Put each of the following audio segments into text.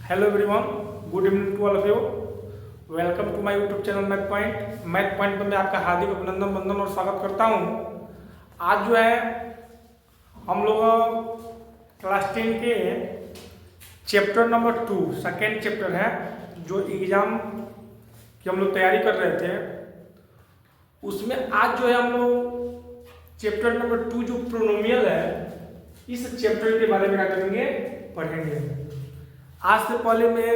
Hello everyone, good evening to all of you. Welcome to my YouTube channel math point. Math point पर मैं आपका हार्दिक अभिनंदन वंदन और स्वागत करता हूं। आज जो है हम लोग क्लास 10 के चैप्टर नंबर 2 सेकेंड चैप्टर है, जो एग्जाम की हम लोग तैयारी कर रहे थे, उसमें आज जो है हम लोग चैप्टर नंबर 2 जो प्रोनोमियल है, इस चैप्टर के बारे में क्या करेंगे, पढ़ेंगे। आज से पहले मैं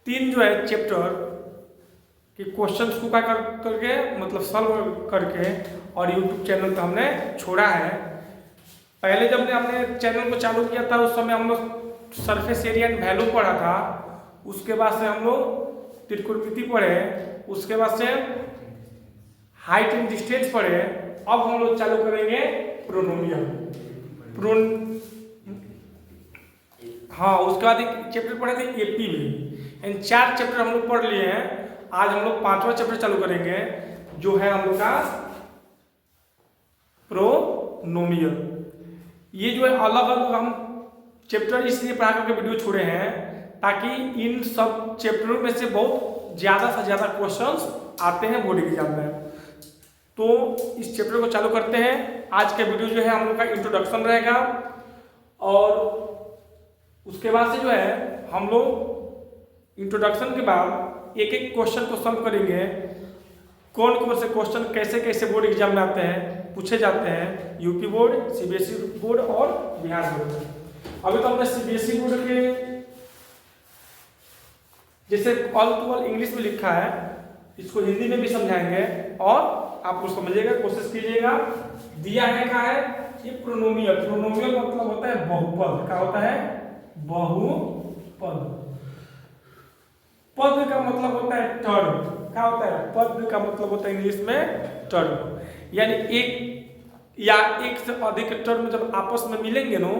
3 जो है चैप्टर के क्वेश्चंस को क्या करके मतलब सॉल्व करके और यूट्यूब चैनल पे हमने छोड़ा है। पहले जब हमने चैनल को चालू किया था, उस समय हम लोग सरफेस एरिया एंड वैल्यू पढ़ा था। उसके बाद से हम लोग त्रिकोणमिति पढ़े, उसके बाद से हाइट एंड डिस्टेंस पढ़े। अब हम लोग चालू करेंगे प्रोनोमियल। हाँ, उसके बाद एक चैप्टर पढ़े थे एपी में। इन 4 चैप्टर हम लोग पढ़ लिए हैं। आज हम लोग 5वां चैप्टर चालू करेंगे, जो है हम लोग का प्रोनोमियल। ये जो है अलग अलग हम चैप्टर इसलिए पढ़ा करके वीडियो छोड़े हैं ताकि इन सब चैप्टरों में से बहुत ज़्यादा से ज़्यादा क्वेश्चंस आते हैं बोर्ड एग्जाम में। तो इस चैप्टर को चालू करते हैं। आज का वीडियो जो है हम लोग का इंट्रोडक्शन रहेगा, और उसके बाद से जो है हम लोग इंट्रोडक्शन के बाद एक एक क्वेश्चन को सॉल्व करेंगे। कौन कौन से क्वेश्चन कैसे कैसे बोर्ड एग्जाम में आते हैं, पूछे जाते हैं, यूपी बोर्ड, सीबीएसई बोर्ड और बिहार बोर्ड। अभी तो हमने सीबीएसई बोर्ड के जैसे ऑल टू ऑल इंग्लिश में लिखा है, इसको हिंदी में भी समझाएंगे और आप उसको समझिएगा, कोशिश कीजिएगा। दिया है क्या है, ये प्रोनोमियल। प्रोनोमियल मतलब होता है बहुपद। क्या होता है? बहुपद। पद का मतलब होता है टर्म। क्या होता है? पद का मतलब होता है इंग्लिश में टर्म। यानी एक या एक से अधिक टर्म जब आपस में मिलेंगे नो,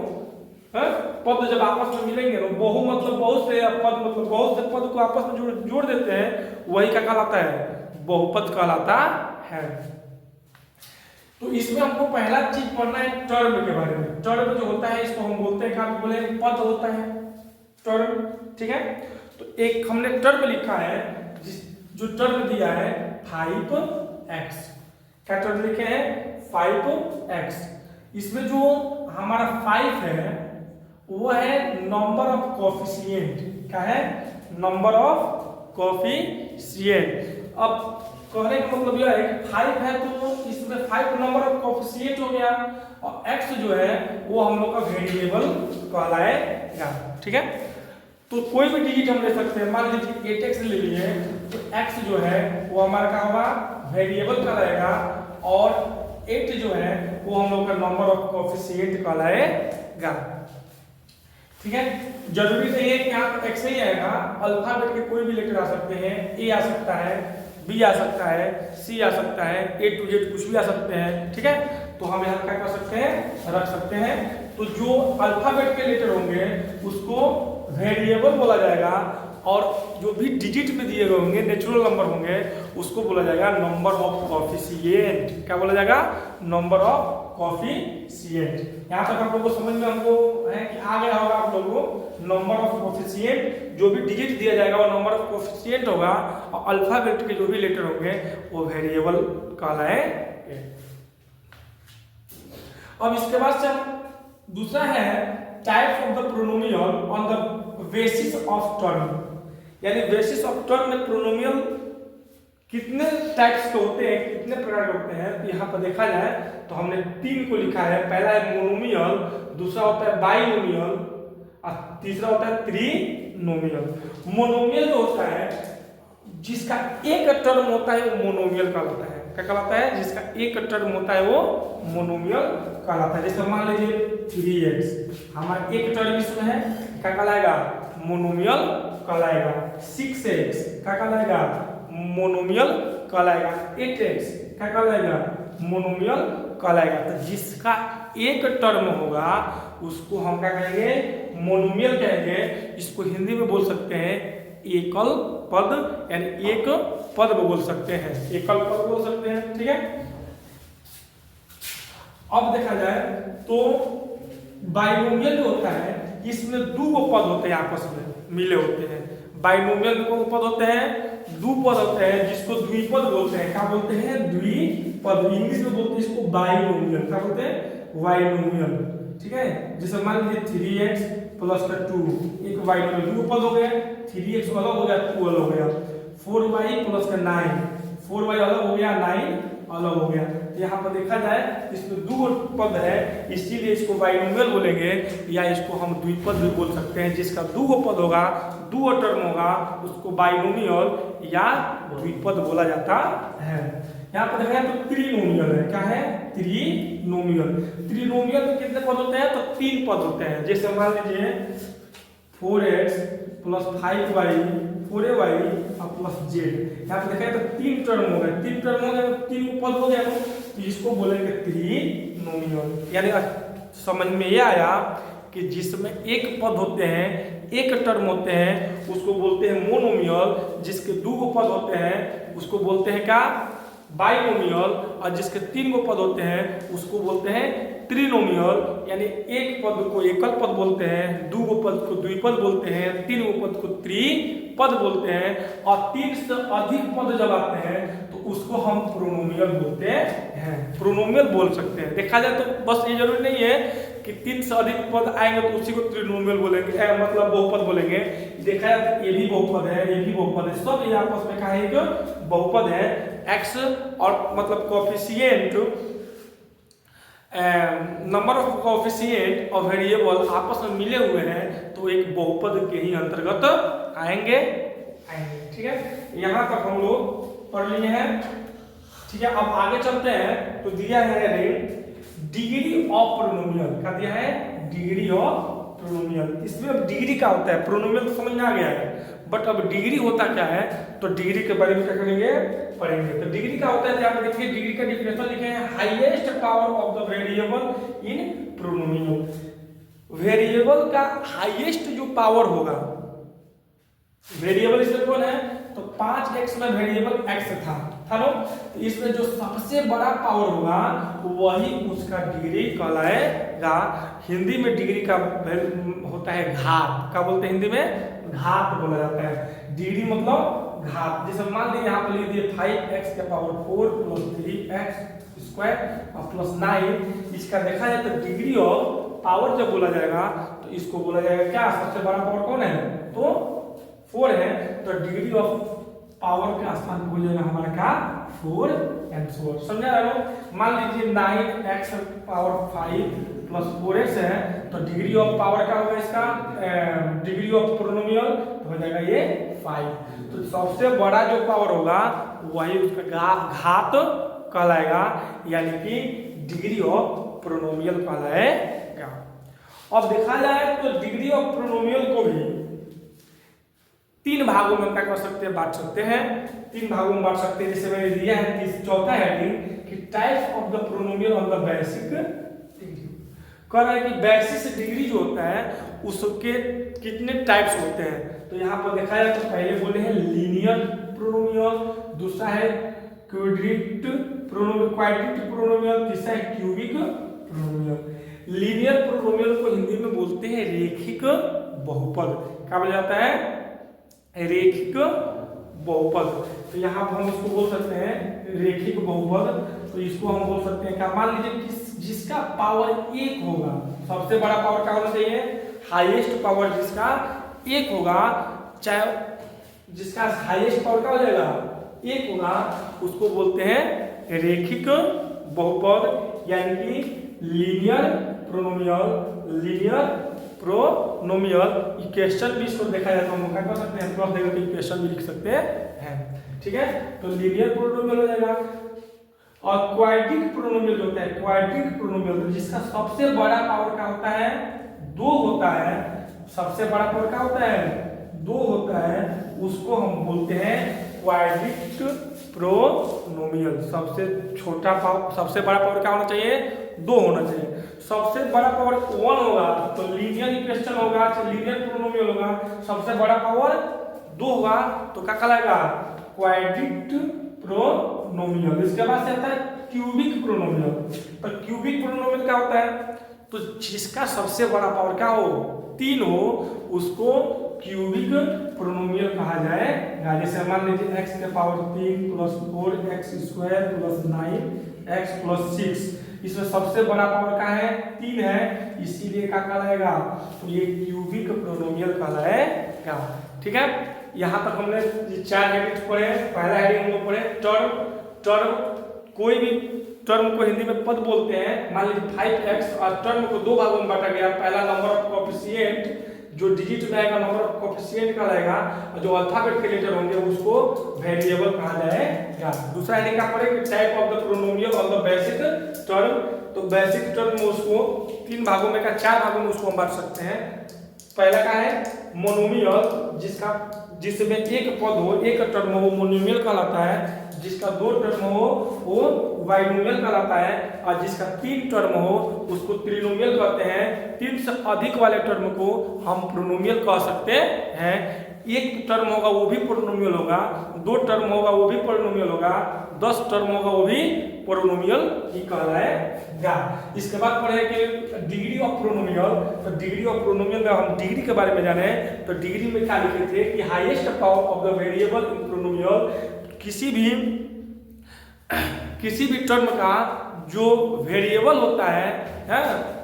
पद जब आपस में मिलेंगे नो, बहु मतलब बहुत से, पद मतलब बहुत से पद को आपस में जोड़ देते हैं, वही क्या कहलाता है? बहुपद कहलाता है। तो इसमें हमको पहला चीज पढ़ना है टर्म के बारे में। टर्म जो होता है इसको हम बोलते हैं, क्या बोले? पद होता है टर्म। ठीक है, तो एक हमने टर्म लिखा है, जो टर्म दिया है 5x। क्या टर्म लिखे हैं? 5x। इसमें जो हमारा 5 है वो है नंबर ऑफ कोफिशिएंट। क्या है? Number of coefficient. अब कहने का मतलब यह है कि 5 है तो इसमें 5 नंबर ऑफ कोफिशिएंट हो गया, और x जो है वो हम लोग का वेरिएबल कहलाएगा। ठीक है, तो कोई भी डिजिट हम ले सकते हैं। मान लीजिए 8x ले लिए, तो x जो है वो हमारा क्या होगा? वेरिएबल कहलाएगा, और 8 जो है वो हम लोग का नंबर ऑफ कोफिशिएंट कहलाएगा। ठीक है, जरूरी नहीं है कि यहाँ x ही आएगा, अल्फाबेट के कोई भी लेटर आ सकते हैं। a आ सकता है, B आ सकता है, C आ सकता है, A to Z कुछ भी आ सकते हैं। ठीक है, तो हम यहाँ क्या कर सकते हैं? रख सकते हैं। तो जो अल्फाबेट के लेटर होंगे उसको वेरिएबल बोला जाएगा, और जो भी डिजिट में दिए गए होंगे, नेचुरल नंबर होंगे, उसको बोला जाएगा नंबर ऑफ कोफिशिएंट। क्या बोला जाएगा? Number of coefficient. यहाँ तक आप लोगों को समझ में हमको है कि आ गया होगा आप लोगों को। नंबर ऑफ कोफिशिएंट, जो भी डिजिट दिया जाएगा वो नंबर ऑफ कोफिशिएंट होगा, और अल्फाबेट के जो भी लेटर होंगे वो वेरिएबल कहलाएंगे। अब इसके बाद से दूसरा है types of the polynomial on the basis of term. यानी बेसिस ऑफ टर्म में प्रोनोमियल कितने टाइप्स के होते हैं, कितने प्रकार के होते हैं। तो यहाँ पर देखा जाए तो हमने 3 को लिखा है। पहला है मोनोमियल, दूसरा होता है बाइनोमियल, और तीसरा होता है त्रिनोमियल। मोनोमियल जो होता है, जिसका एक टर्म होता है वो मोनोमियल कहलाता है। क्या कहलाता है? जिसका एक टर्म होता है वो मोनोमियल कहलाता है। जैसे मान लीजिए 3x हमारा एक टर्म इसमें है, क्या कहलाएगा? मोनोमियल कहलाएगा। 6x क्या कहलाएगा? मोनोमियल कहलाएगा। 8x क्या कहलाएगा? मोनोमियल कहलाएगा। तो जिसका एक टर्म होगा उसको हम क्या कहेंगे? मोनोमियल कहेंगे। इसको हिंदी में बोल सकते हैं एकल पद, यानी एक पद बोल सकते हैं, एकल पद बोल सकते हैं। ठीक है, अब देखा जाए तो बाइनोमियल जो होता है इसमें दो पद होते हैं आपस में मिले होते हैं। बाइनोमियल में कौन पद होते हैं? दो पद होते हैं जिसको द्विपद बोलते हैं। क्या बोलते हैं? द्विपद। इंग्लिश में बोलते हैं इसको बाइनोमियल। क्या बोलते हैं? बाइनोमियल। ठीक है, जैसे मान लीजिए 3x + 2 एक बाइनोमियल, दो पद हो गए, 3x अलग हो गया, 2 अलग हो गया। 4y + 9 4y अलग हो गया, 9 अलग हो गया। तो यहाँ पर देखा जाए इसमें दो पद है, इसीलिए इसको बाइनोमियल बोलेंगे, या इसको हम द्विपद भी बोल सकते हैं। जिसका दो पद होगा, दो टर्म होगा, उसको बाइनोमियल या द्विपद बोला जाता है। यहाँ पर देखा तो त्रिनोमियल है। क्या है? त्रिनोमियल। त्रिनोमियल में कितने पद होते हैं? तो 3 पद होते हैं। जैसे मान लीजिए 4x + 5y 4ay + z। यहाँ पे देखा तो 3 टर्म हो गए, 3 टर्म हो गए, 3 पद हो गया, तो इसको बोलेंगे त्रिनोमियल। यानी समझ में ये आया कि जिसमें एक पद होते हैं, एक टर्म होते हैं, उसको बोलते हैं मोनोमियल। जिसके दो पद होते हैं उसको बोलते हैं क्या? बाइनोमियल। और जिसके 3 पद होते हैं उसको बोलते हैं त्रिनोमियल। यानी एक पद को एकल पद बोलते हैं, दो पद को द्विपद बोलते हैं, 3 पद को त्रिपद बोलते हैं, और 3 से अधिक पद जब आते हैं तो उसको हम प्रोनोमियल बोलते हैं। प्रोनोमियल बोल सकते हैं। देखा जाए तो बस ये जरूरी नहीं है कि 3 से अधिक पद आएंगे तो उसी को त्रिनोमियल बोलेंगे, मतलब बहुपद बोलेंगे। देखा जाए तो ये भी बहुपद है, ये भी बहुपद है, सब ये आपस में कहा एक बहुपद है। x और मतलब कोएफिशिएंट, नंबर ऑफ कोएफिशिएंट और वेरिएबल आपस में मिले हुए हैं तो एक बहुपद के ही अंतर्गत आएंगे। ठीक है, यहाँ तक हम लोग पढ़ लिए हैं। ठीक है, अब आगे चलते हैं। तो दिया है डिग्री ऑफ प्रोनोमियल। क्या दिया है? Degree of polynomial. इसमें अब डिग्री क्या होता है? प्रोनोमियल तो समझ में आ गया है, बट अब डिग्री होता क्या है? तो डिग्री के बारे में क्या करेंगे? पढ़ेंगे। तो डिग्री क्या होता है? यहाँ पे देखिए डिग्री का डिफिनेशन लिखे हैं, highest power of the variable in polynomial. Variable का हाईएस्ट जो पावर होगा, वेरिएबल इसमें कौन है? तो 5x में वेरिएबल x था ना, तो इसमें जो सबसे बड़ा पावर होगा वही उसका डिग्री कहलाएगा। हिंदी में डिग्री का होता है घात। क्या बोलते हैं हिंदी में? घात बोला जाता है। डिग्री मतलब घात। जैसे मान लीजिए यहाँ पर लिख दिए 5x + 4 + 3x² और +9। इसका देखा जाए तो डिग्री ऑफ पावर जब बोला जाएगा तो इसको बोला जाएगा क्या? सबसे बड़ा पावर कौन है? तो 4 है, तो डिग्री ऑफ पावर के स्थान पे हो जाएगा हमारा क्या? 4 and 4। समझा रहे हो? मान लीजिए 9x ^ 5 + 4x है, तो डिग्री ऑफ पावर क्या होगा इसका? डिग्री ऑफ प्रोनोमियल तो हो जाएगा ये 5। तो सबसे बड़ा जो पावर होगा वही उसका घात कहलाएगा, यानी कि डिग्री ऑफ प्रोनोमियल कहलाएगा। अब देखा जाए तो डिग्री ऑफ प्रोनोमियल को भी 3 भागों में क्या कर सकते हैं? बांट सकते हैं। 3 भागों में बांट सकते हैं। जैसे मैंने दिया है चौथा हेडिंग कि types of the polynomial on the basic degree. कह रहा है कि बेसिस डिग्री जो होता है उसके कितने टाइप्स होते हैं। तो यहाँ पर देखा जाए तो पहले बोले हैं लीनियर प्रोनोमियल, दूसरा है क्वाड्रेटिक प्रोनोमियल, तीसरा है क्यूबिक प्रोनोमियल। लीनियर प्रोनोमियल को हिंदी में बोलते हैं रेखिक बहुपद। क्या बोला जाता है? रेखिक बहुपद। तो यहाँ पर हम इसको बोल सकते हैं रेखिक बहुपद। तो इसको हम बोल सकते हैं क्या? मान लीजिए कि जिसका पावर 1 होगा, सबसे बड़ा पावर क्या होना चाहिए? हाईएस्ट पावर जिसका 1 होगा, चाहे जिसका हाईएस्ट पावर क्या हो जाएगा? 1 होगा, उसको बोलते हैं रेखिक बहुपद, यानी कि लीनियर प्रोनोमियल। लीनियर प्रोनोमियल इक्वेशन भी इसको देखा जाए तो हम क्या कर सकते हैं? प्लस देकर इक्वेशन भी लिख सकते हैं। ठीक है, तो लीनियर प्रोनोमियल हो जाएगा। और क्वाड्रेटिक प्रोनोमियल होता है, क्वाड्रेटिक प्रोनोमियल जिसका सबसे बड़ा पावर क्या होता है? 2 होता है। सबसे बड़ा पावर क्या होता है? 2 होता है, उसको हम बोलते हैं क्वाड्रेटिक प्रोनोमियल। सबसे छोटा पावर, सबसे बड़ा पावर क्या होना चाहिए? 2 होना चाहिए। सबसे बड़ा पावर 1 होगा तो लीनियर इक्वेशन होगा, लीनियर प्रोनोमियल होगा। सबसे बड़ा पावर 2 होगा तो क्या कहलाएगा? क्वाड्रेटिक प्रोनोमियल। इसके बाद से आता है क्यूबिक प्रोनोमियल। तो क्यूबिक प्रोनोमियल क्या होता है? तो जिसका सबसे बड़ा पावर क्या हो 3 हो उसको क्यूबिक पोलिनोमियल कहा जाएगा। जैसे मान लीजिए x के power 3 plus 4x² plus 9x plus 6, इसमें सबसे बड़ा पावर क्या है 3 है, इसीलिए क्या कहलाएगा तो ये क्यूबिक पोलिनोमियल कहलाएगा। ठीक है, यहाँ तक हमने 4 हेडिंग पढ़े। पहला हेडिंग हम लोग पढ़े टर्म। कोई भी टर्म को हिंदी में पद बोलते हैं। मान लीजिए 5x और टर्म को 2 भागों में बांटा गया। पहला नंबर ऑफ कोएफिशिएंट जो डिजिट में आएगा नंबर ऑफ कोएफिशिएंट कहलाएगा, और जो अल्फाबेट के लेटर होंगे उसको वेरिएबल कहा जाएगा। दूसरा हेडिंग क्या पढ़ेंगे type of the polynomial of the basic term. तो बेसिक टर्म में उसको 3 भागों में का 4 भागों में उसको हम बांट सकते हैं। पहला क्या है मोनोमियल, जिसमें एक पद हो एक टर्म हो वो मोनोमियल कहलाता है, जिसका 2 टर्म हो वो बाइनोमियल कहलाता है, और जिसका 3 टर्म हो उसको ट्रिनोमियल कहते हैं। 3 से अधिक वाले टर्म को हम पोलिनोमियल कह सकते हैं। एक टर्म होगा वो भी पोलिनोमियल होगा, 2 टर्म होगा वो भी पोलिनोमियल होगा, 10 टर्म होगा वो भी पोलिनोमियल ही कहलाएगा। इसके बाद पढ़े कि डिग्री ऑफ पोलिनोमियल। तो डिग्री ऑफ पोलिनोमियल में हम डिग्री के बारे में जाने तो डिग्री में क्या लिखे थे कि highest power of the variable in polynomial, किसी भी टर्म का जो वेरिएबल होता है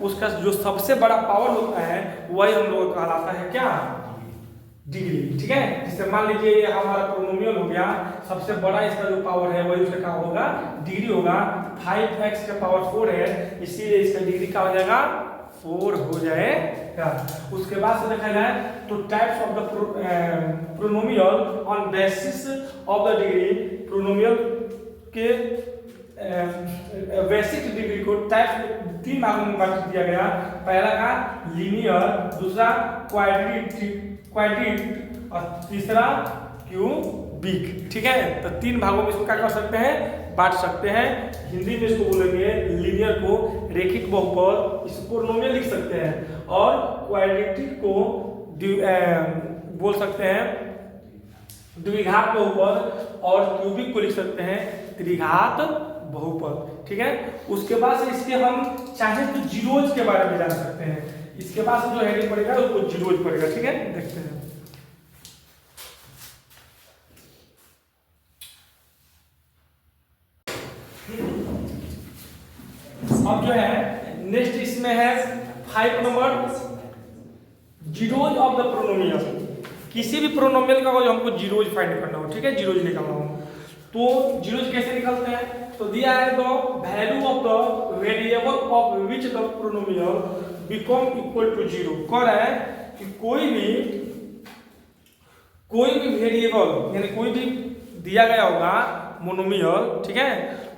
उसका जो सबसे बड़ा पावर होता है वही हम लोग कहलाता है क्या डिग्री। ठीक है, जिससे मान लीजिए ये हमारा पोलिनोमियल हो गया, सबसे बड़ा इसका जो पावर है वही उसका क्या होगा डिग्री होगा। 5x का पावर 4 है, इसीलिए इसका डिग्री क्या हो जाएगा 4 हो जाएगा। उसके बाद से देखा जाए तो types of the polynomial on basis of the degree. Polynomial के बेसिक डिग्री को टाइप 3 भागों में बांट दिया गया। पहला का लीनियर, दूसरा क्वाड्रेटिक और तीसरा क्यूबिक। ठीक है, तो 3 भागों में इसको क्या कर सकते हैं बांट सकते हैं। हिंदी में इसको बोलेंगे लीनियर को रेखिक बहुपद, इसको पोलिनोमियल लिख सकते हैं, और क्वाड्रेटिक को बोल सकते हैं द्विघात बहुपद, और क्यूबिक को लिख सकते हैं त्रिघात बहुपद। ठीक है, उसके बाद से इसके हम चाहे तो जीरोज के बारे में जान सकते हैं। इसके बाद जो हेडिंग पड़ेगा उसको जीरोज पड़ेगा। ठीक है, देखते हैं। अब जो है नेक्स्ट इसमें है 5 number zeros of the polynomial. किसी भी पोलिनोमियल का जो हमको जीरोज फाइंड करना हो, ठीक है, जीरोज निकालना हो तो जीरोज कैसे निकालते हैं। तो दिया है the value of the variable of which the polynomial become equal to 0। कह रहा है कि कोई भी वेरिएबल यानी कोई भी दिया गया होगा मोनोमियल, ठीक है,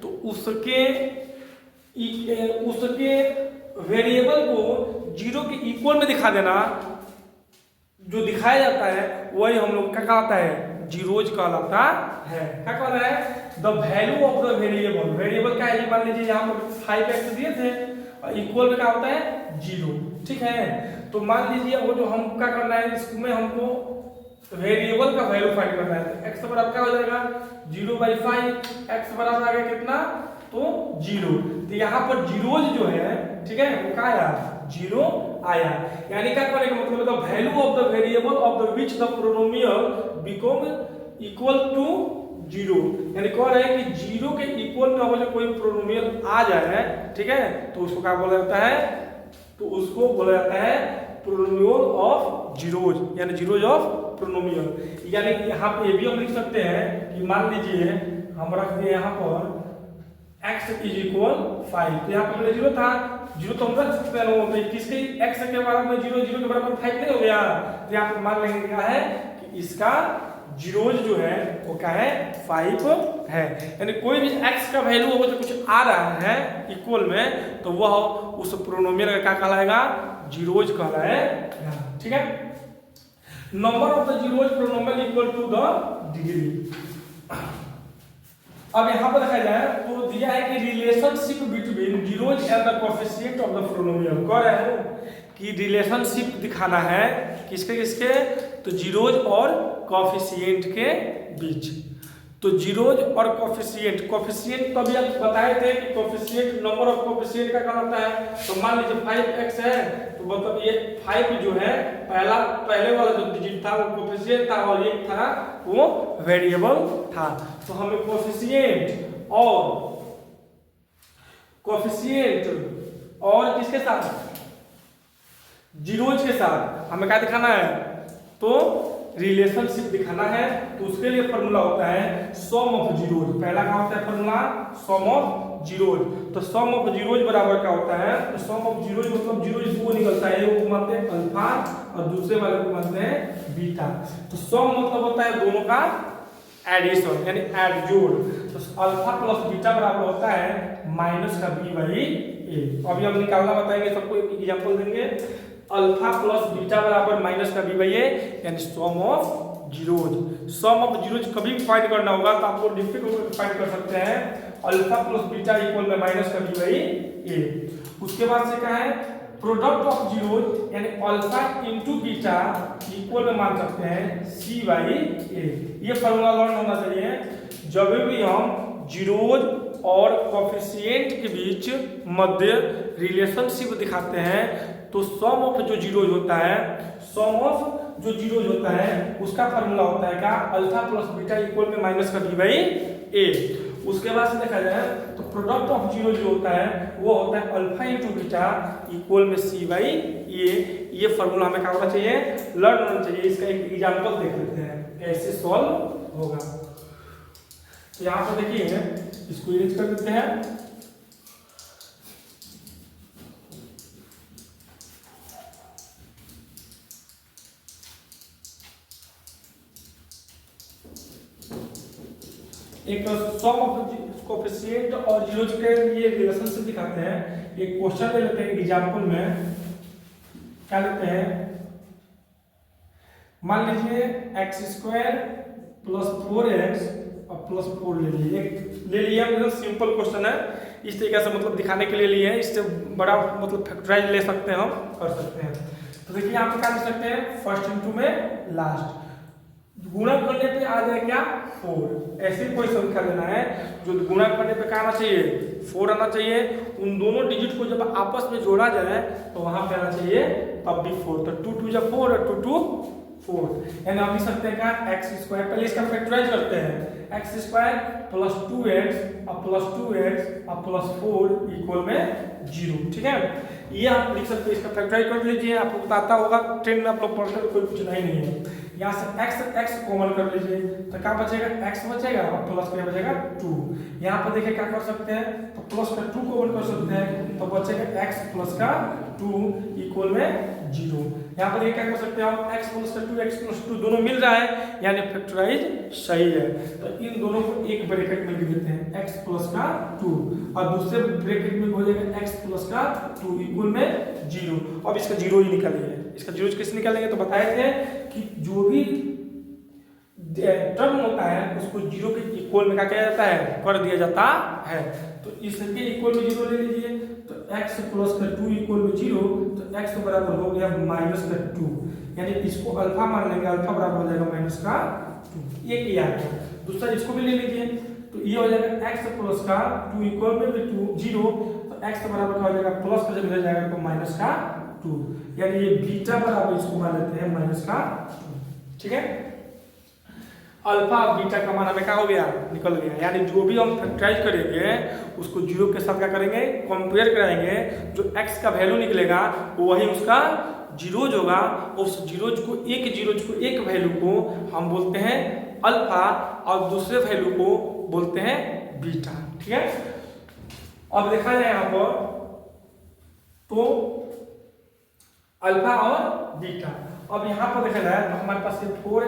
तो उसके वेरिएबल को 0 के इक्वल में दिखा देना। जो दिखाया जाता है वही हम लोग क्या कहता है जीरोज कहलाता है। क्या कह रहा है the value of the variable. Variable क्या है, मान लीजिए यहाँ पर 5x दिए थे और इक्वल में क्या होता है 0। ठीक है, तो मान लीजिए वो जो हम क्या करना है इसमें हमको वेरिएबल का वैल्यू फाइंड करना है। तो x बराबर क्या हो जाएगा 0/5। x बराबर आ गया कितना तो 0। तो यहाँ पर जीरोज जो है ठीक है वो क्या आया 0 आया। यानी क्या करने का मतलब है value of the variable of the which the polynomial become equal to 0। यानी कह रहे हैं कि 0 के इक्वल में अगर कोई पोलिनोमियल आ जाए, ठीक है, तो उसको क्या बोला जाता है, तो उसको बोला जाता है पोलिनोमियल ऑफ जीरोज, यानी जीरोज ऑफ पोलिनोमियल। यानी यहाँ पे ये भी हम लिख सकते हैं कि मान लीजिए हम रख दिए यहाँ पर x इज इक्वल 5। तो यहाँ पर 0 था, 0 तो हम रख सकते हैं लोगों पे किसके x के बराबर में 0 0 के बराबर 5 नहीं हो गया। तो यहाँ पर मान लेंगे क्या है कि इसका जीरोज जो है वो क्या है 5 है। यानी कोई भी x का वैल्यू अगर जो कुछ आ रहा है इक्वल में तो वह उस पोलिनोमियल का क्या कहलाएगा जीरोज कहलाएगा। ठीक है, number of the zeros polynomial equal to the degree. अब यहाँ पर देखा जाए तो दिया है कि relationship between zeros and the coefficient of the polynomial. कह रहे हैं कि रिलेशनशिप दिखाना है किसके किसके, तो जीरोज और कोएफिशिएंट के बीच। तो जीरोज और कोफिशिएंट तो अभी आप बताए थे कि कोफिशिएंट नंबर ऑफ कोफिशिएंट का क्या होता है। तो मान लीजिए 5x है, तो मतलब ये 5 जो है पहले वाला जो डिजिट था वो कोफिशिएंट था और 1 था वो वेरिएबल था। तो हमें कोफिशिएंट और किसके साथ, जीरोज के साथ हमें क्या दिखाना है, तो रिलेशनशिप दिखाना है। तो उसके लिए फॉर्मूला होता है सम ऑफ जीरोज। पहला क्या होता है फॉर्मूला, सम ऑफ जीरोज। तो सम ऑफ जीरोज बराबर क्या होता है, तो सम ऑफ जीरोज मतलब जीरोज दो निकलता है, एक को मानते हैं अल्फा और दूसरे वाले को मानते हैं बीटा। तो सम मतलब होता है दोनों का एडिशन यानी ऐड जोड़। तो अल्फा प्लस बीटा बराबर होता है माइनस का बी बाई ए। अभी हम निकालना बताएंगे, सबको एक एग्जांपल देंगे। अल्फा प्लस बीटा बराबर माइनस का बी बाई ए यानी sum of zeros. Sum of zeros कभी भी फाइंड करना होगा तो आपको डिफिकल्ट फाइंड कर सकते हैं। अल्फा प्लस बीटा इक्वल में माइनस का बी बाई ए। उसके बाद से क्या है, प्रोडक्ट ऑफ जीरोज यानी अल्फा इंटू बीटा इक्वल में मान सकते हैं सी बाई ए। ये फॉर्मूला लर्न होना चाहिए। जब भी हम जीरोज और कोफिशिएंट के बीच मध्य रिलेशनशिप दिखाते हैं तो सम ऑफ जो जीरोज होता है, सम ऑफ जो जीरोज होता है उसका फॉर्मूला होता है क्या, अल्फा प्लस बीटा इक्वल में माइनस का बी बाई ए। उसके बाद से देखा जाए तो प्रोडक्ट ऑफ जीरो जो होता है वो होता है अल्फा इंटू बीटा इक्वल में सी बाई ए। ये फॉर्मूला हमें क्या होना चाहिए, लर्न होना चाहिए। इसका एक एग्जांपल देख लेते हैं कैसे सॉल्व होगा। तो यहाँ पर देखिए, इसको इरेज कर देते हैं। एक सम ऑफ कोफिशिएंट और जीरोज के लिए रिलेशनशिप दिखाते हैं। एक क्वेश्चन ले लेते हैं एग्जांपल में। क्या लेते हैं, मान लीजिए x स्क्वायर प्लस 4x और प्लस 4 ले लीजिए। ले लिया, मतलब सिंपल क्वेश्चन है, इस तरीके से मतलब दिखाने के लिए लिए है। इससे बड़ा मतलब फैक्टराइज ले सकते हैं, हम कर सकते हैं। तो देखिए यहाँ पे क्या कर सकते हैं, फर्स्ट इंटू में लास्ट गुणा करने पे आ जाए क्या 4। ऐसी कोई संख्या लेना है जो गुणा करने पे क्या आना चाहिए, 4 आना चाहिए। उन दोनों डिजिट को जब आपस में जोड़ा जाए तो वहां पे आना चाहिए तब भी 4। तो 2 2 4 और 2 2 4 यानी हम लिख सकते हैं क्या, एक्स स्क्वायर। पहले इसका फैक्टराइज करते हैं, एक्स स्क्वायर प्लस 2x और प्लस 2x और प्लस 4 इक्वल में 0। ठीक है, ये आप लिख सकते हैं। इसका फैक्टराइज कर लीजिए, आपको बताता होगा ट्रेन में आप लोग पढ़ते हो, कोई पूछना ही नहीं है। यहाँ से x कॉमन कर लीजिए तो क्या बचेगा, x बचेगा और प्लस क्या बचेगा 2। यहाँ पर देखिए क्या कर सकते हैं, तो प्लस का 2 कॉमन कर सकते हैं तो बचेगा x प्लस का 2 इक्वल में 0। यहाँ पर क्या कर सकते हैं हम, x प्लस का 2 x प्लस 2 दोनों मिल रहा है यानी फैक्टराइज सही है। तो इन दोनों को एक ब्रैकेट में लिख देते हैं, x प्लस का 2 और दूसरे ब्रैकेट में हो जाएगा x प्लस का 2 इक्वल में 0। अब इसका 0 ही निकालिए। इसका 0 कैसे निकालेंगे, तो बताए थे कि जो भी टर्म होता है उसको 0 के इक्वल में क्या किया जाता है, कर दिया जाता है। तो इसके इक्वल में 0 ले लीजिए, तो x प्लस का 2 इक्वल में 0, तो x बराबर हो गया माइनस का 2 यानी इसको अल्फा मान लेंगे, अल्फा बराबर हो जाएगा माइनस का 2। ये किया है। दूसरा इसको भी ले लीजिए, तो ये हो जाएगा x प्लस का 2 इक्वल में 2 0, तो x बराबर का हो जाएगा प्लस का जब हो जाएगा तो माइनस का 2 यानी ये बीटा बराबर इसको मान लेते हैं माइनस का 2। ठीक है, अल्फा और बीटा का मान हमें क्या हो गया, निकल गया। यानी जो भी हम फैक्टराइज करेंगे उसको 0 के साथ क्या करेंगे, कंपेयर कराएंगे। जो x का वैल्यू निकलेगा वो वही उसका जीरोज होगा। उस जीरोज को एक वैल्यू को हम बोलते हैं अल्फा और दूसरे वैल्यू को बोलते हैं बीटा। ठीक है, अब देखा जाए यहाँ पर तो अल्फा और बीटा। अब यहाँ पर देखा जाए तो हमारे पास ये 4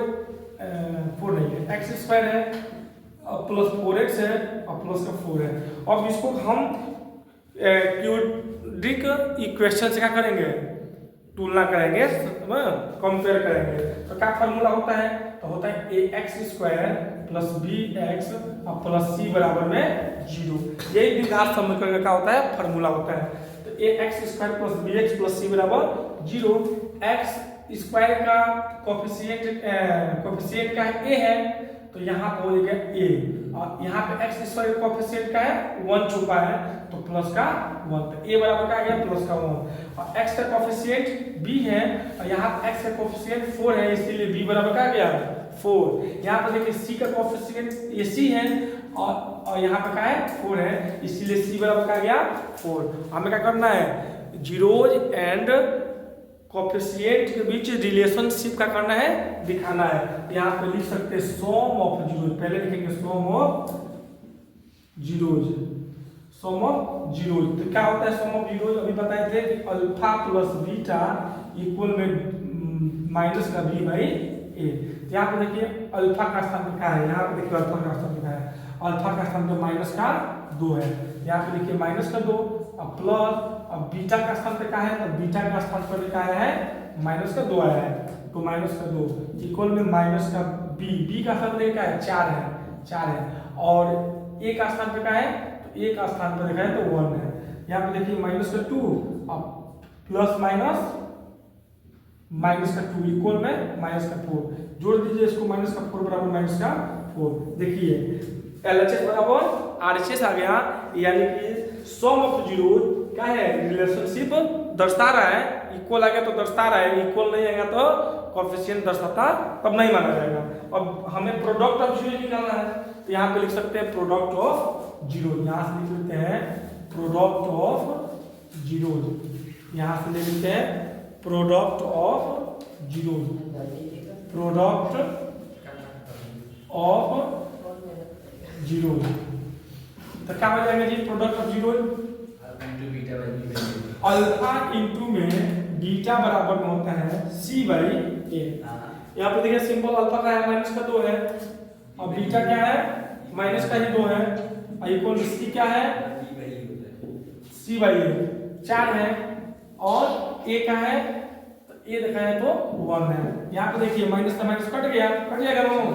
नहीं है, एक्स स्क्वायर है प्लस 4x है और प्लस का 4 है। अब इसको हम क्यूबिक इक्वेशन से क्या करेंगे, तुलना करेंगे, कंपेयर करेंगे। तो क्या फार्मूला होता है, तो होता है ax स्क्वायर प्लस bx और प्लस c बराबर में 0। यही द्विघात समीकरण का क्या होता है, फार्मूला होता है। तो ax square plus bx plus c बराबर 0। x स्क्वायर का कोफिशिएंट का a है तो यहाँ पे हो गया ए, और यहाँ पे एक्स स्क्वायर का कोएफिशिएंट का है 1 छुपा है तो प्लस का 1, तो ए बराबर का आ गया प्लस का 1, और एक्स का कोएफिशिएंट बी है और यहाँ पे एक्स का कोएफिशिएंट 4 है इसलिए बी बराबर का आ गया 4। यहाँ पे देखिए सी का कोएफिशिएंट ए सी है और यहाँ पे क्या है 4 है इसलिए सी बराबर का आ गया 4। हमें क्या करना है, जीरोज एंड कोएफिशिएंट के बीच रिलेशनशिप का करना है, दिखाना है। यहाँ पे लिख सकते हैं सम ऑफ जीरोज, पहले लिखेंगे sum of zeros, sum of zeros. तो क्या होता है सम ऑफ जीरोज, अभी बताए थे कि अल्फा प्लस बीटा इक्वल में माइनस का बी बाई ए। यहाँ पे देखिए अल्फा का स्थान पे क्या है, यहाँ पे देखिए अल्फा का स्थान पे क्या है, अल्फा का स्थान पे माइनस का 2 है, यहाँ पे देखिए माइनस का 2 और प्लस, अब बीटा का स्थान पे क्या है, तो बीटा का स्थान पर क्या है माइनस का 2 आया है, तो माइनस का 2 इक्वल में माइनस का बी का स्थान पे क्या है 4 है, और ए का स्थान पे क्या है, तो ए का स्थान पर देखा है तो 1 है। यहाँ पे देखिए माइनस का 2 और प्लस माइनस का 2 इक्वल में माइनस का 4, जोड़ दीजिए इसको, माइनस का 4 बराबर माइनस का 4। देखिए LHS बराबर RHS आ गया, यानी कि सम ऑफ जीरो क्या है रिलेशनशिप दर्शा रहा है, इक्वल आ गया तो दर्शा रहा है, इक्वल नहीं आएगा तो कोएफिशिएंट दर्शाता तब नहीं माना जाएगा। अब हमें प्रोडक्ट ऑफ जीरो निकालना है, तो यहाँ पे लिख सकते हैं प्रोडक्ट ऑफ जीरो, यहाँ से लिख लेते हैं प्रोडक्ट ऑफ जीरो, यहाँ से ले लेते हैं product of zero, product of zero. तो क्या हो जाएगा जी product of zero, alpha into में बीटा बराबर में होता है सी बाई ए। यहाँ पे देखिए सिंपल अल्फा का है माइनस का 2 है और बीटा क्या है माइनस का ही 2 है, और इक्वल सी क्या है सी बाई ए 4 है, और ए का है तो ए देखा है तो 1 है। यहाँ पे देखिए माइनस का माइनस कट जाएगा दोनों,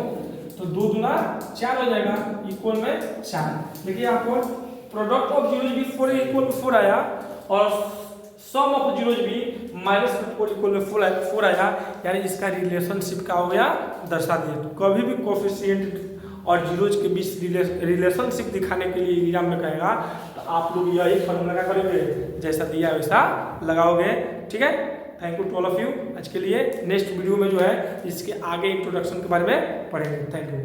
तो 2 दूना 4 हो जाएगा इक्वल में 4। देखिए आपको प्रोडक्ट ऑफ जीरोज भी 4 इक्वल में 4 आया, और सम ऑफ जीरोज भी माइनस में 4 इक्वल में 4 आया, यानी इसका रिलेशनशिप का हो गया दर्शा दिया। तो कभी भी कोएफिशिएंट और जीरोज के बीच रिलेशनशिप दिखाने के लिए एग्जाम में कहेगा तो आप लोग यही फॉर्मूला लगा करेंगे, जैसा दिया वैसा लगाओगे, ठीक है। Thank you to all of you. आज के लिए नेक्स्ट वीडियो में जो है इसके आगे इंट्रोडक्शन के बारे में पढ़ेंगे। Thank you.